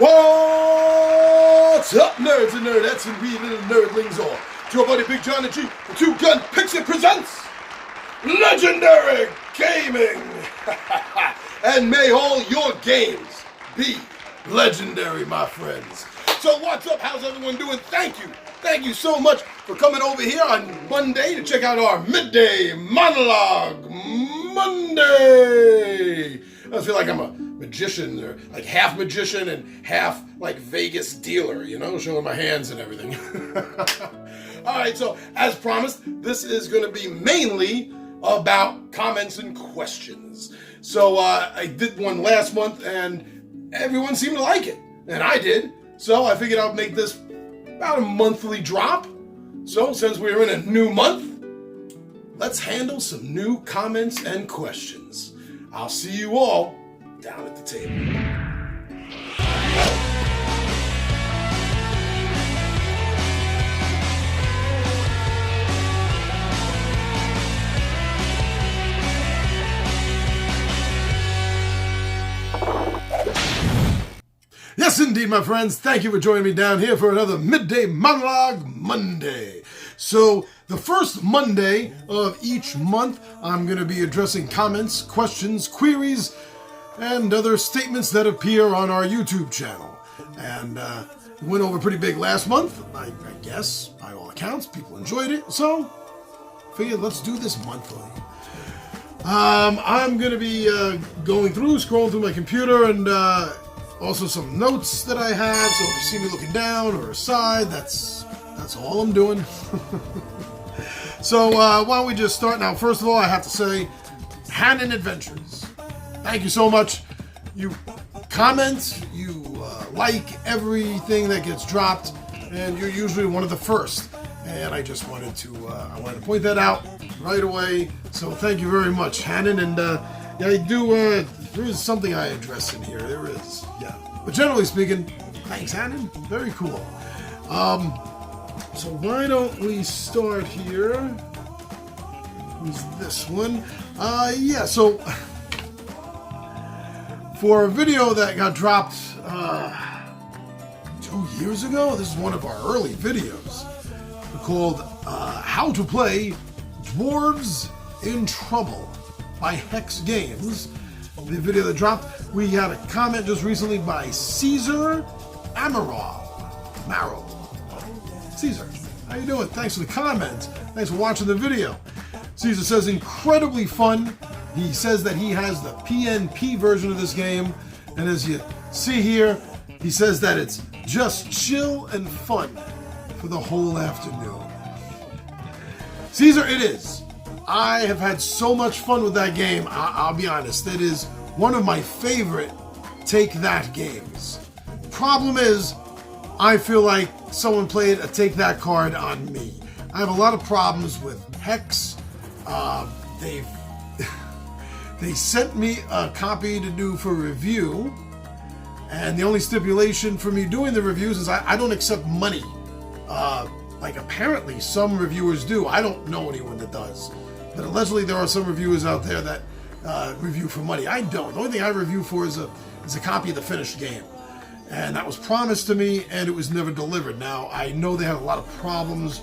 What's up, nerds and nerdettes and wee little nerdlings all? It's your buddy Big John and G, the two-gun Pixie presents Legendary Gaming! And may all your games be legendary, my friends. So what's up? How's everyone doing? Thank you. Thank you so much for coming over here on Monday to check out our Midday Monologue Monday. I feel like I'm a magician, or like half magician and half like Vegas dealer, you know, showing my hands and everything. All right, so as promised, this is going to be mainly about comments and questions. So I did one last month and everyone seemed to like it, and I did. So I figured I'd make this about a monthly drop. So since we're in a new month, let's handle some new comments and questions. I'll see you all down at the table. Yes, indeed, my friends. Thank you for joining me down here for another Midday Monologue Monday. So, the first Monday of each month, I'm going to be addressing comments, questions, queries, and other statements that appear on our YouTube channel. And it went over pretty big last month. I guess, by all accounts, people enjoyed it. So, figured let's do this monthly. I'm going to be scrolling through my computer, and also some notes that I have. So if you see me looking down or aside, that's all I'm doing. So why don't we just start now? First of all, I have to say, Hannon Adventures, thank you so much. You comment, you like everything that gets dropped, and you're usually one of the first. And I just wanted to point that out right away. So thank you very much, Hannon. And yeah, I do. There is something I address in here. There is, yeah. But generally speaking, thanks, Hannon. Very cool. So why don't we start here? Who's this one? Yeah. So for a video that got dropped 2 years ago, this is one of our early videos called "How to Play Dwarves in Trouble" by Hex Games. The video that dropped, we had a comment just recently by Caesar Amarov. Caesar, how you doing? Thanks for the comment. Thanks for watching the video. Caesar says, incredibly fun. He says that he has the PNP version of this game, and as you see here, he says that it's just chill and fun for the whole afternoon. Caesar, it is. I have had so much fun with that game. I'll be honest, it is one of my favorite Take That games. Problem is, I feel like someone played a Take That card on me. I have a lot of problems with Hex. They sent me a copy to do for review, and the only stipulation for me doing the reviews is I don't accept money. Like apparently some reviewers do. I don't know anyone that does. But allegedly there are some reviewers out there that review for money. I don't. The only thing I review for is a copy of the finished game. And that was promised to me, and it was never delivered. Now, I know they had a lot of problems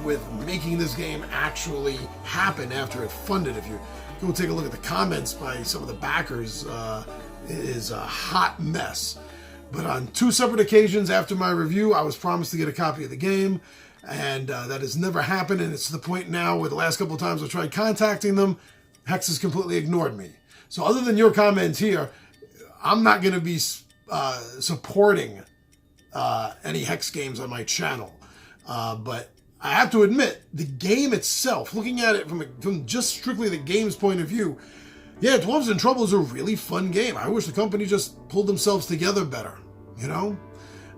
with making this game actually happen after it funded. If you go take a look at the comments by some of the backers, it is a hot mess. But on 2 separate occasions after my review, I was promised to get a copy of the game. And that has never happened, and it's to the point now where the last couple of times I tried contacting them, Hex has completely ignored me. So other than your comments here, I'm not going to be supporting any Hex games on my channel. But I have to admit, the game itself, looking at it from just strictly the game's point of view, yeah, Dwarves in Trouble is a really fun game. I wish the company just pulled themselves together better, you know?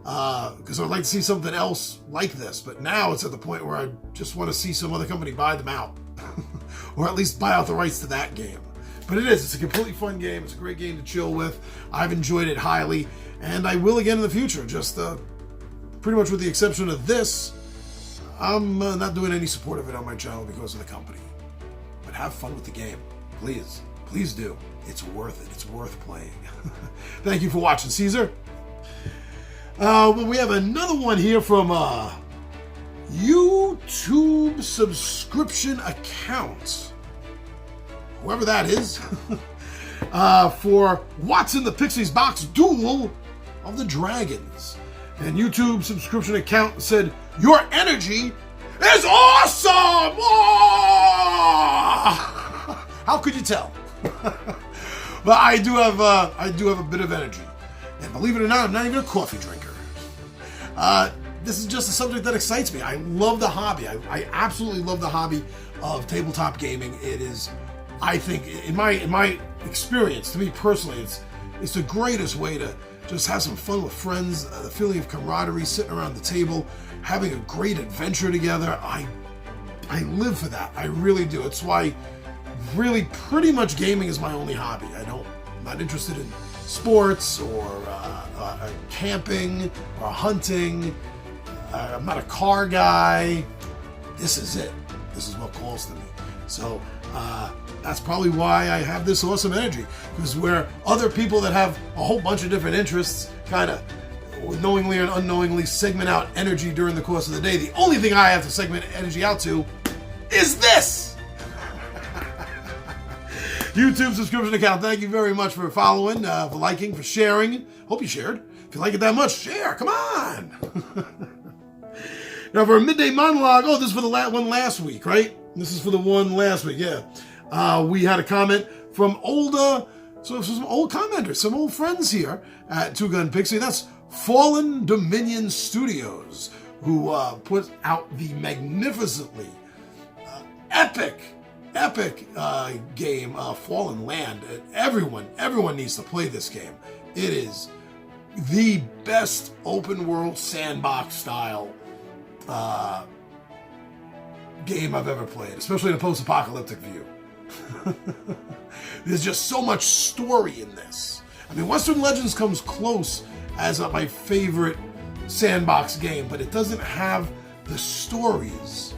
Because I'd like to see something else like this, but now it's at the point where I just want to see some other company buy them out, or at least buy out the rights to that game. But it's a completely fun game. It's a great game to chill with. I've enjoyed it highly, and I will again in the future. Just pretty much with the exception of this, I'm not doing any support of it on my channel because of the company. But have fun with the game, please. Please do. It's worth it. It's worth playing. Thank you for watching, Caesar. But we have another one here from YouTube subscription account. Whoever that is. For What's in the Pixie's Box Duel of the Dragons. And YouTube subscription account said, "Your energy is awesome!" Oh! How could you tell? But I do have a bit of energy. And believe it or not, I'm not even a coffee drinker. This is just a subject that excites me. I love the hobby. I absolutely love the hobby of tabletop gaming. It is, I think, in my experience, to me personally, it's the greatest way to just have some fun with friends, the feeling of camaraderie, sitting around the table, having a great adventure together. I live for that. I really do. It's why really pretty much gaming is my only hobby. I'm not interested in sports or camping or hunting. I'm not a car guy. This is it. This is what calls to me. So that's probably why I have this awesome energy. Because where other people that have a whole bunch of different interests kind of knowingly or unknowingly segment out energy during the course of the day, the only thing I have to segment energy out to is this. YouTube subscription account. Thank you very much for following, for liking, for sharing. Hope you shared. If you like it that much, share. Come on. Now for a midday monologue. Oh, this is for the one last week, right? This is for the one last week. Yeah. We had a comment from some old commenters, some old friends here at Two Gun Pixie. That's Fallen Dominion Studios, who put out the magnificently epic game, Fallen Land. Everyone needs to play this game. It is the best open world sandbox style game I've ever played, especially in a post-apocalyptic view. There's just so much story in this. I mean, Western Legends comes close as my favorite sandbox game, but it doesn't have the stories.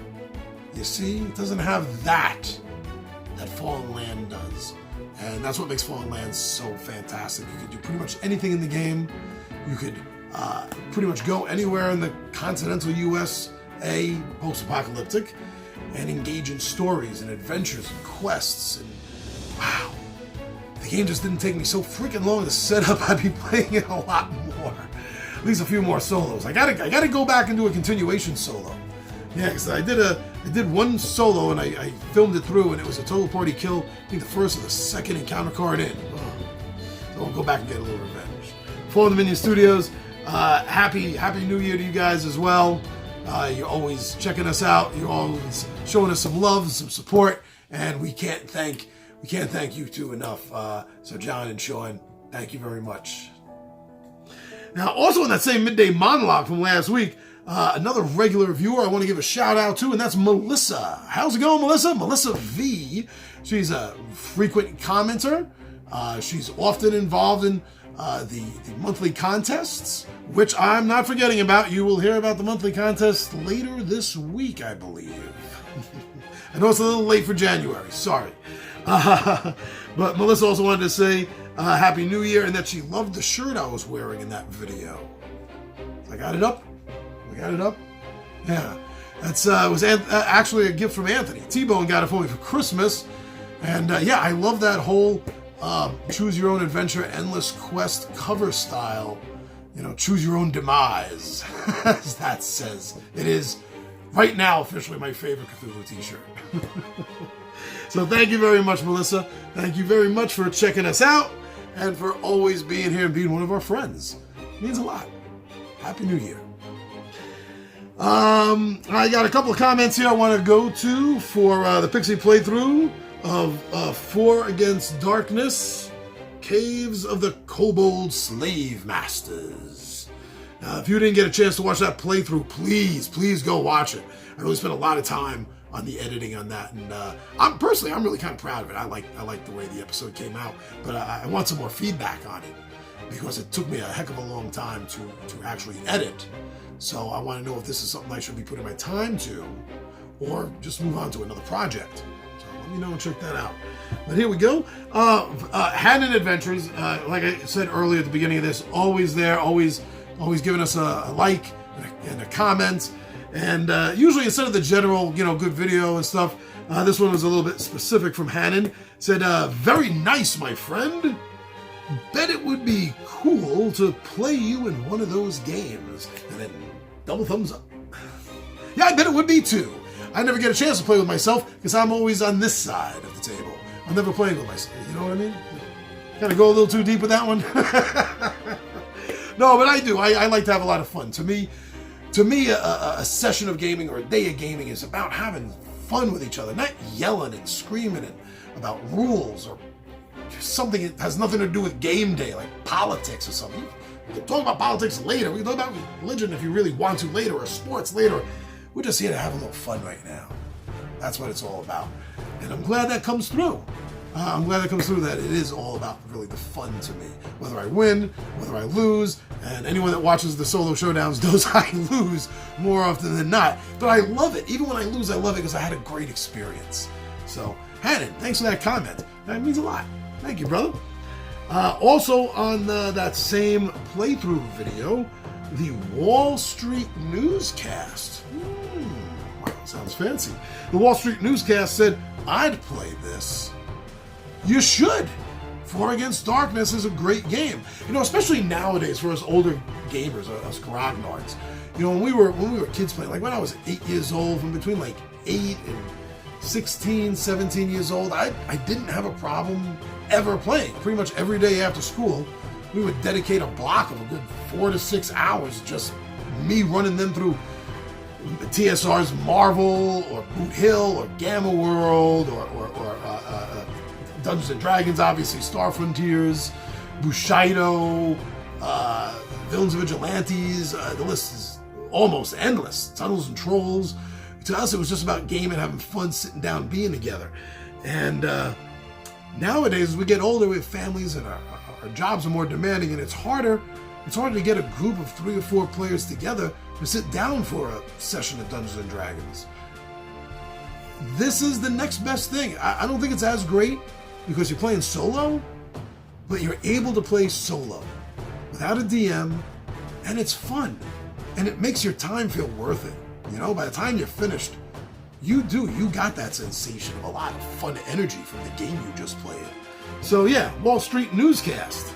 You see, it doesn't have that Fallen Land does. And that's what makes Fallen Land so fantastic. You could do pretty much anything in the game. You could pretty much go anywhere in the continental USA, post-apocalyptic, and engage in stories and adventures and quests. And wow, the game just didn't take me so freaking long to set up. I'd be playing it a lot more. At least a few more solos. I gotta go back and do a continuation solo. Yeah, because I did one solo and I filmed it through, and it was a total party kill. I think the first or the second encounter card in. Oh. So I'll go back and get a little revenge. Fallen Dominion Studios, happy New Year to you guys as well. You're always checking us out. You're always showing us some love, some support, and we can't thank you two enough. So John and Sean, thank you very much. Now, also in that same midday monologue from last week, another regular viewer I want to give a shout out to, and that's Melissa. How's it going, Melissa? Melissa V. She's a frequent commenter. She's often involved in the monthly contests, which I'm not forgetting about. You will hear about the monthly contest later this week, I believe. I know it's a little late for January. Sorry. But Melissa also wanted to say Happy New Year, and that she loved the shirt I was wearing in that video. I got it up. We got it up? Yeah. That's was actually a gift from Anthony. T-Bone got it for me for Christmas. And yeah, I love that whole choose your own adventure, endless quest cover style. You know, choose your own demise, as that says. It is, right now, officially my favorite Cthulhu t-shirt. So thank you very much, Melissa. Thank you very much for checking us out and for always being here and being one of our friends. It means a lot. Happy New Year. I got a couple of comments here I want to go to for the Pixie playthrough of 4 Against Darkness, Caves of the Kobold Slave Masters. If you didn't get a chance to watch that playthrough, please go watch it. I really spent a lot of time on the editing on that, and I'm really kind of proud of it. I like the way the episode came out, but I want some more feedback on it because it took me a heck of a long time to actually edit. So I want to know if this is something I should be putting my time to, or just move on to another project. So let me know and check that out. But here we go. Hannon Adventures, like I said earlier at the beginning of this, always there, always always giving us a like and a comment. And usually instead of the general, good video and stuff, this one was a little bit specific from Hannon. Said, very nice, my friend. Bet it would be cool to play you in one of those games. And then double thumbs up. Yeah, I bet it would be too. I never get a chance to play with myself because I'm always on this side of the table. I'm never playing with myself. You know what I mean? Kind of go a little too deep with that one. No, but I do. I like to have a lot of fun. To me, a session of gaming or a day of gaming is about having fun with each other, not yelling and screaming about rules or something that has nothing to do with game day, like politics or something. We can talk about politics later. We can talk about religion if you really want to later, or sports later. We're just here to have a little fun right now. That's what it's all about. And I'm glad that comes through. That it is all about really the fun to me. Whether I win, whether I lose, and anyone that watches the solo showdowns knows I lose more often than not. But I love it. Even when I lose, I love it because I had a great experience. So, Hannon, thanks for that comment. That means a lot. Thank you, brother. Also on that same playthrough video, the Wall Street Newscast. Wow, sounds fancy. The Wall Street Newscast said, I'd play this. You should. 4 Against Darkness is a great game. Especially nowadays for us older gamers, us grognards. When we were kids playing, like when I was 8 years old, from between like 8 and 16, 17 years old, I didn't have a problem ever playing. Pretty much every day after school, we would dedicate a block of a good 4 to 6 hours just me running them through TSR's Marvel or Boot Hill or Gamma World or Dungeons and Dragons, obviously Star Frontiers, Bushido, Villains and Vigilantes. The list is almost endless. Tunnels and Trolls. To us, it was just about gaming, having fun, sitting down, being together. And nowadays, as we get older, we have families and our jobs are more demanding, and it's harder to get a group of 3 or 4 players together to sit down for a session of Dungeons and Dragons. This is the next best thing. I don't think it's as great because you're playing solo, but you're able to play solo without a DM, and it's fun, and it makes your time feel worth it. By the time you're finished, you got that sensation of a lot of fun energy from the game you just played. So yeah, Wall Street Newscast.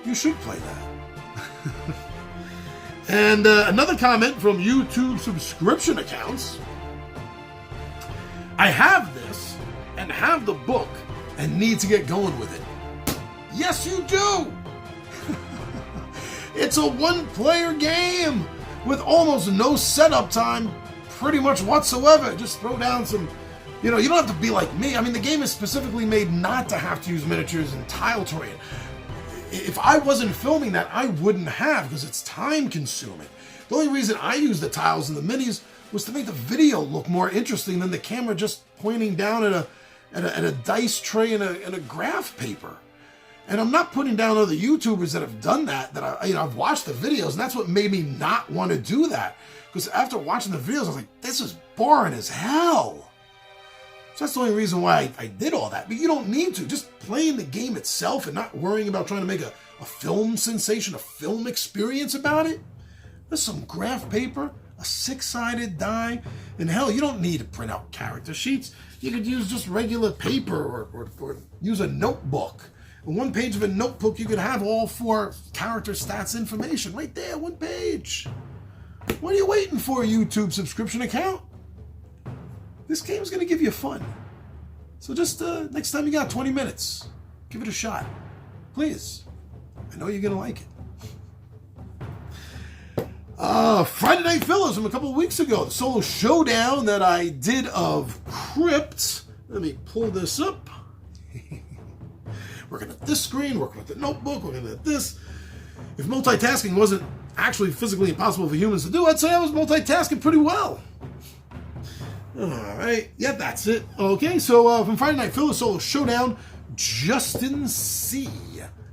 You should play that. And another comment from YouTube subscription accounts. I have this and have the book and need to get going with it. Yes, you do! It's a one-player game with almost no setup time, pretty much whatsoever. Just throw down some, you don't have to be like me. I mean, the game is specifically made not to have to use miniatures and tile terrain. If I wasn't filming that, I wouldn't have, because it's time consuming. The only reason I used the tiles and the minis was to make the video look more interesting than the camera just pointing down at a dice tray and a graph paper. And I'm not putting down other YouTubers that have done that I've watched the videos, and that's what made me not want to do that. Because after watching the videos, I was like, this is boring as hell. So that's the only reason why I did all that. But you don't need to. Just playing the game itself and not worrying about trying to make a film sensation, a film experience about it. There's some graph paper, a 6-sided die, and hell, you don't need to print out character sheets. You could use just regular paper or use a notebook. On one page of a notebook, you could have all 4 character stats information right there, one page. What are you waiting for, YouTube subscription account? This game's going to give you fun. So just next time you got 20 minutes, give it a shot. Please. I know you're going to like it. Friday Night Fillers from a couple of weeks ago. The solo showdown that I did of Crypt. Let me pull this up. Working at this screen, working with the notebook, working at this. If multitasking wasn't actually physically impossible for humans to do, I'd say I was multitasking pretty well. All right. Yeah, that's it. Okay, so from Friday Night Fillers solo showdown, Justin C.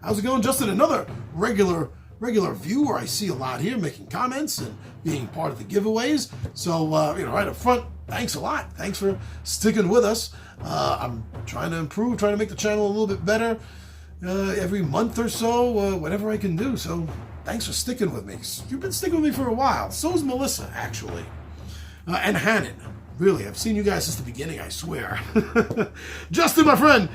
How's it going, Justin? Another regular viewer I see a lot here, making comments and being part of the giveaways. So, right up front, thanks a lot. Thanks for sticking with us. I'm trying to improve, trying to make the channel a little bit better every month or so, whatever I can do. So Thanks for sticking with me. You've been sticking with me for a while. So's Melissa, actually. And Hannon. Really, I've seen you guys since the beginning, I swear. Justin, my friend,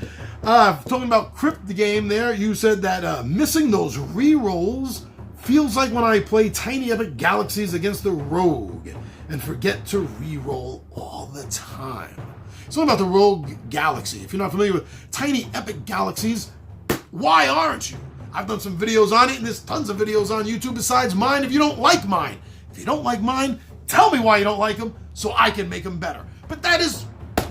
talking about Crypt the game there, you said that missing those re-rolls feels like when I play Tiny Epic Galaxies against the Rogue and forget to re-roll all the time. Something about the Rogue Galaxy. If you're not familiar with Tiny Epic Galaxies, why aren't you? I've done some videos on it, and there's tons of videos on YouTube besides mine if you don't like mine. If you don't like mine, tell me why you don't like them so I can make them better. But that is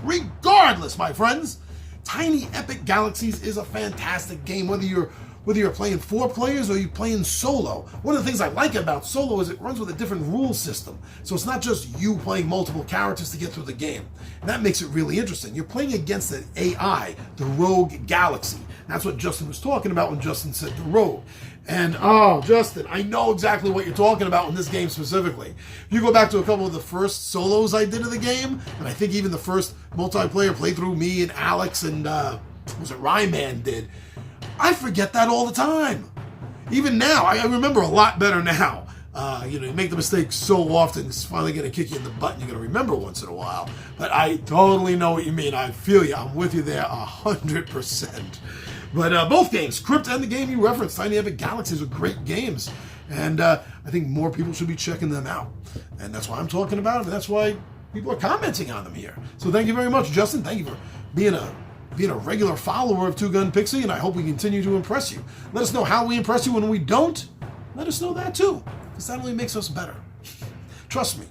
regardless, my friends. Tiny Epic Galaxies is a fantastic game, whether you're playing 4 players or you're playing solo. One of the things I like about solo is it runs with a different rule system. So it's not just you playing multiple characters to get through the game. And that makes it really interesting. You're playing against an AI, the Rogue Galaxy. That's what Justin was talking about when Justin said the Rogue. And, oh, Justin, I know exactly what you're talking about in this game specifically. If you go back to a couple of the first solos I did of the game, and I think even the first multiplayer playthrough me and Alex and, was it Ryman did, I forget that all the time. Even now, I remember a lot better now. You make the mistake so often, it's finally going to kick you in the butt and you're going to remember once in a while. But I totally know what you mean. I feel you. I'm with you there 100%. But both games, Crypt and the game you referenced, Tiny Epic Galaxies, are great games. And I think more people should be checking them out. And that's why I'm talking about them. And that's why people are commenting on them here. So thank you very much, Justin. Thank you for being a regular follower of Two Gun Pixie, and I hope we continue to impress you. Let us know how we impress you. When we don't, let us know that too, because that only makes us better. Trust me,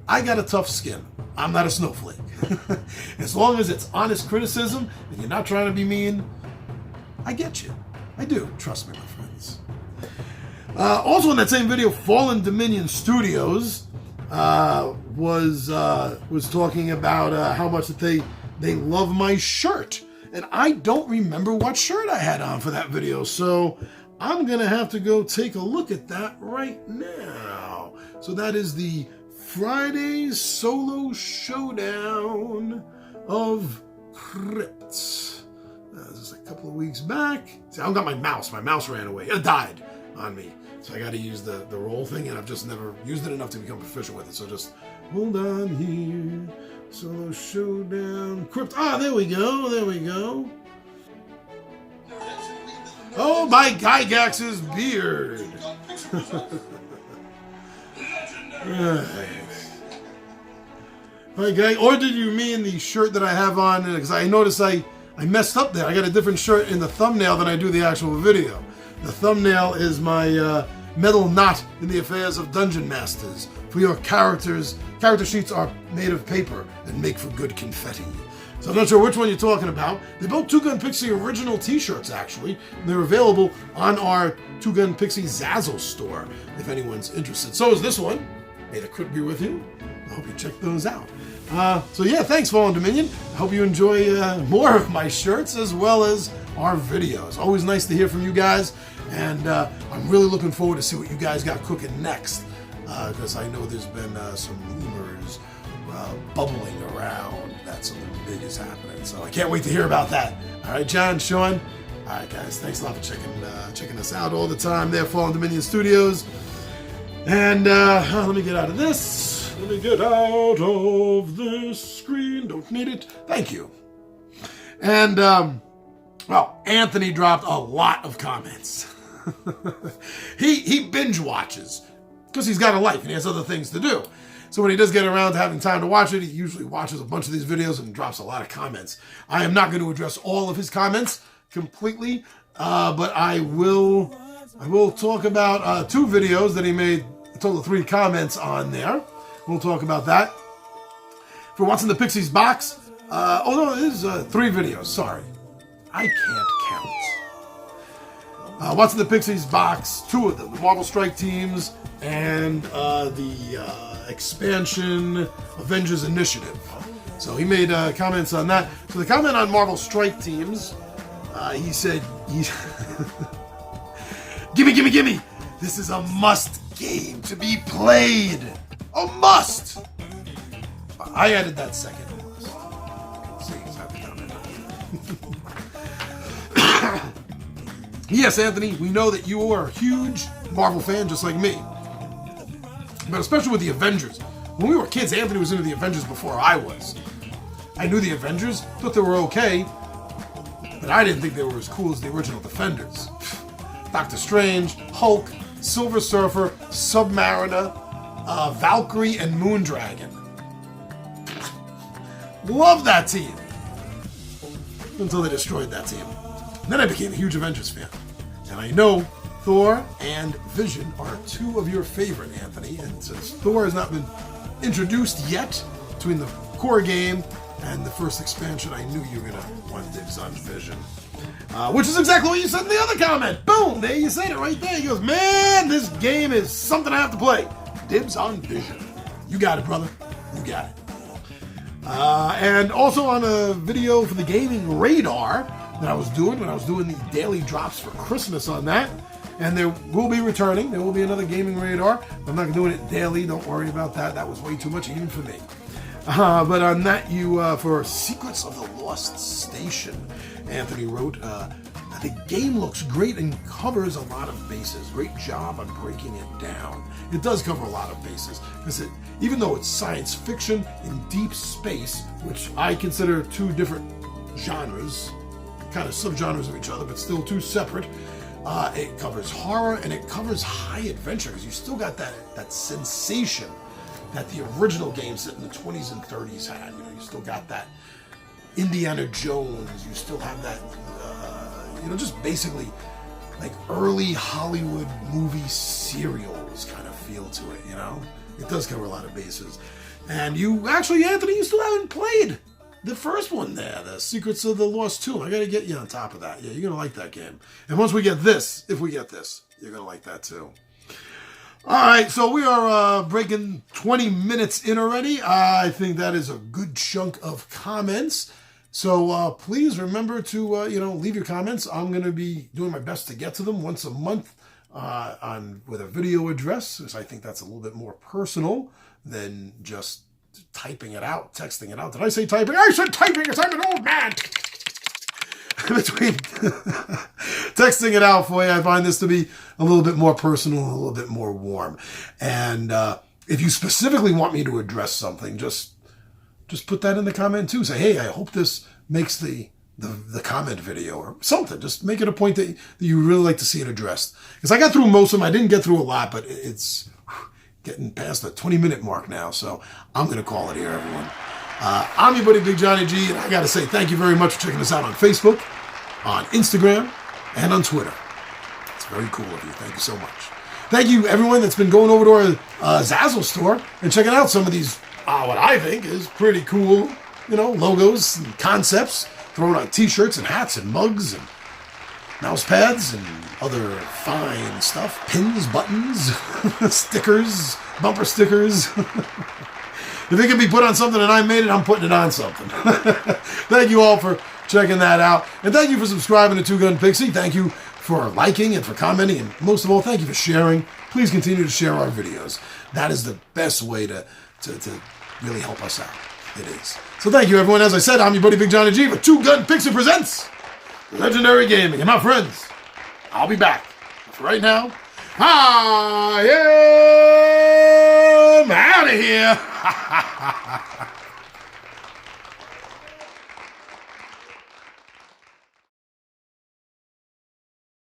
I got a tough skin. I'm not a snowflake. As long as it's honest criticism and you're not trying to be mean, I get you. I do. Trust me, my friends. Also in that same video, Fallen Dominion Studios was talking about how much that they love my shirt. And I don't remember what shirt I had on for that video, so I'm going to have to go take a look at that right now. So that is the Friday Solo Showdown of Crypt. This is a couple of weeks back. See, I don't got my mouse. My mouse ran away. It died on me. So I got to use the roll thing, and I've just never used it enough to become proficient with it. So just hold on here. Solo Showdown. Crypt. Ah, there we go. There we go. Oh, by Gygax's beard. Right. Hi, Guy. Or did you mean the shirt that I have on? Because I noticed I messed up there. I got a different shirt in the thumbnail than I do the actual video. The thumbnail is my metal knot in the affairs of Dungeon Masters. For your characters, character sheets are made of paper and make for good confetti. So I'm not sure which one you're talking about. They're both Two Gun Pixie original t-shirts, actually. They're available on our Two Gun Pixie Zazzle store, if anyone's interested. So is this one. May the Crypt be with you. I hope you check those out. So yeah, thanks, Fallen Dominion. I hope you enjoy more of my shirts as well as our videos. Always nice to hear from you guys. And I'm really looking forward to see what you guys got cooking next. Because I know there's been some rumors bubbling around that something big is happening. So I can't wait to hear about that. All right, John, Sean. All right, guys, thanks a lot for checking us out all the time there, Fallen Dominion Studios. And let me get out of this. Let me get out of this screen. Don't need it. Thank you. And, well, Anthony dropped a lot of comments. He binge watches because he's got a life and he has other things to do. So when he does get around to having time to watch it, he usually watches a bunch of these videos and drops a lot of comments. I am not going to address all of his comments completely, but I will talk about 2 videos that he made, a total of 3 comments on there. We'll talk about that. For What's in the Pixie's Box, oh no, it is 3 videos, sorry. I can't count. What's in the Pixie's Box, 2 of them, the Marvel Strike Teams and the expansion Avengers Initiative. So he made comments on that. So the comment on Marvel Strike Teams, he said, Gimme! This is a must game to be played. A must! I added that second must. See, he's happy comment. Yes, Anthony, we know that you are a huge Marvel fan just like me. But especially with the Avengers. When we were kids, Anthony was into the Avengers before I was. I knew the Avengers, thought they were okay, but I didn't think they were as cool as the original Defenders. Doctor Strange, Hulk, Silver Surfer, Submariner, Valkyrie, and Moondragon. Love that team. Until they destroyed that team. And then I became a huge Avengers fan. And I know Thor and Vision are two of your favorite, Anthony. And since Thor has not been introduced yet between the core game and the first expansion, I knew you were going to want dibs on Vision. Which is exactly what you said in the other comment. Boom! There you said it right there. He goes, man, this game is something I have to play. Dibs on Vision. You got it, brother. You got it. And also on a video for the Gaming Radar that I was doing when I was doing the daily drops for Christmas on that. And there will be returning. There will be another Gaming Radar. I'm not doing it daily. Don't worry about that. That was way too much even for me. But on that, for Secrets of the Lost Station, Anthony wrote, the game looks great and covers a lot of bases. Great job on breaking it down. It does cover a lot of bases, because even though it's science fiction in deep space, which I consider two different genres, kind of subgenres of each other, but still two separate, it covers horror and it covers high adventure, because you still got that sensation that the original games set in the 20s and 30s had. You still got that Indiana Jones. You still have that, just basically like early Hollywood movie serials kind of feel to it. It does cover a lot of bases. And you actually, Anthony, you still haven't played the first one there, the Secrets of the Lost Tomb. I got to get you on top of that. Yeah, you're gonna like that game. And once we get this, if we get this, you're gonna like that too. All right, so we are breaking 20 minutes in already. I think that is a good chunk of comments. So please remember to leave your comments. I'm going to be doing my best to get to them once a month with a video address, because I think that's a little bit more personal than just typing it out, texting it out. Did I say typing? I said typing, because I'm an old man. Between texting it out for you, I find this to be a little bit more personal, a little bit more warm. And if you specifically want me to address something, just put that in the comment too. Say, hey, I hope this makes the comment video or something. Just make it a point that you really like to see it addressed. Because I got through most of them. I didn't get through a lot, but it's getting past the 20-minute mark now. So I'm going to call it here, everyone. I'm your buddy Big Johnny G, and I got to say thank you very much for checking us out on Facebook, on Instagram, and on Twitter. It's very cool of you. Thank you so much. Thank you, everyone that's been going over to our Zazzle store and checking out some of these, what I think is pretty cool, logos and concepts thrown on T-shirts and hats and mugs and mouse pads and other fine stuff. Pins, buttons, stickers, bumper stickers. If it can be put on something and I made it, I'm putting it on something. Thank you all for checking that out. And thank you for subscribing to Two Gun Pixie. Thank you for liking and for commenting. And most of all, thank you for sharing. Please continue to share our videos. That is the best way to really help us out. It is. So thank you, everyone. As I said, I'm your buddy Big Johnny G for Two Gun Pixie Presents Legendary Gaming. And my friends, I'll be back. For right now, I am out of here.